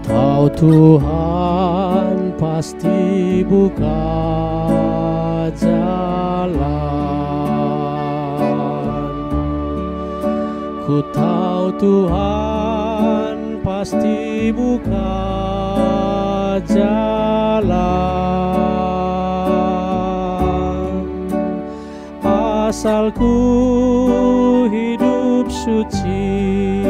tahu Tuhan pasti buka jalan. Ku tahu Tuhan pasti buka jalan. Asal ku hidup suci,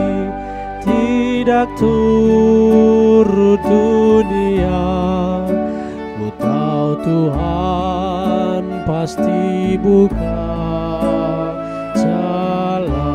tidak turut dunia. Ku tahu Tuhan pasti buka jalan.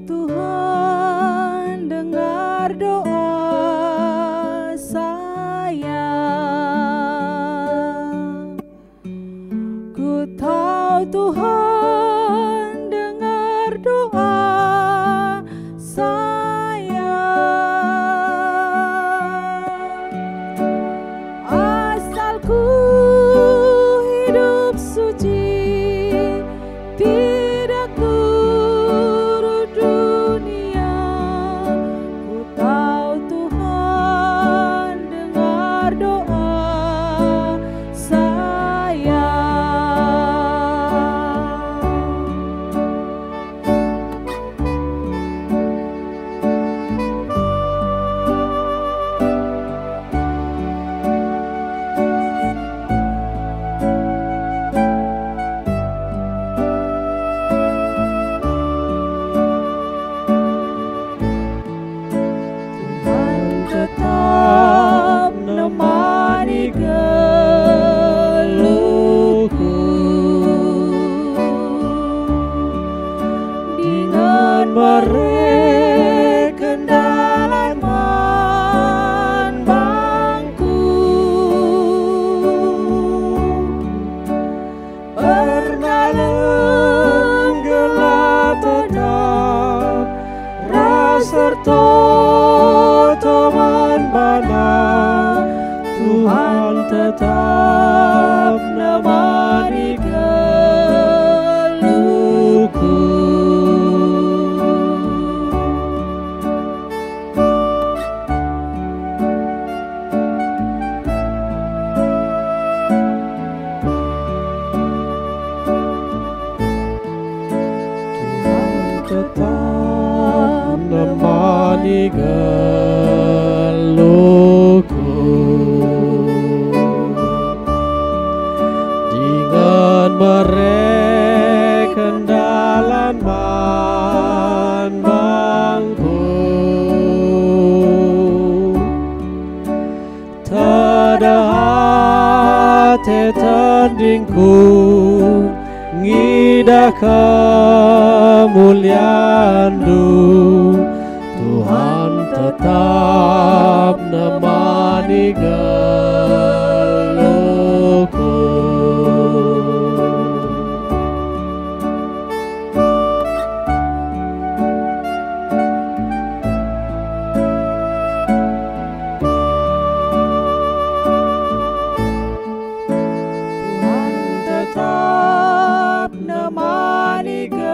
Tuhan dengar doa saya. Ku tahu Tuhan dengar doa saya. Asal ku hidup suci, tidak turut dunia. Ku tahu Tuhan dengar doa saya. Tetap menemani geluhku dengan mereka dalaman bangku. Pernah lenggela tetap rasa teman bana, Tuhan tetap menemani geluhku. Tuhan tetap menemani geluhku dengan mereka dalaman bangku. Tada hati tandingku ngidah kemuliaan-Mu. Tuhan tetap menemani geluhku. Tuhan tetap menemani geluhku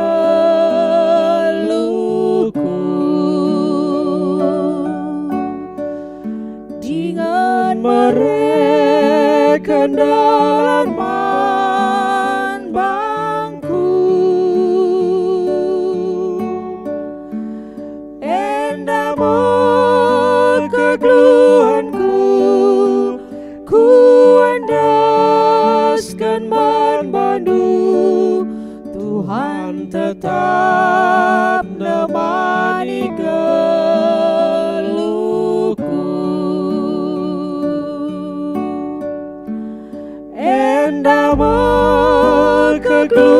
dengan mereka dalaman bangku. Endamu kegeluhanku, ku endaskan manbandu. Tuhan tetap menemani geluhku. Endamu kegeluhanku,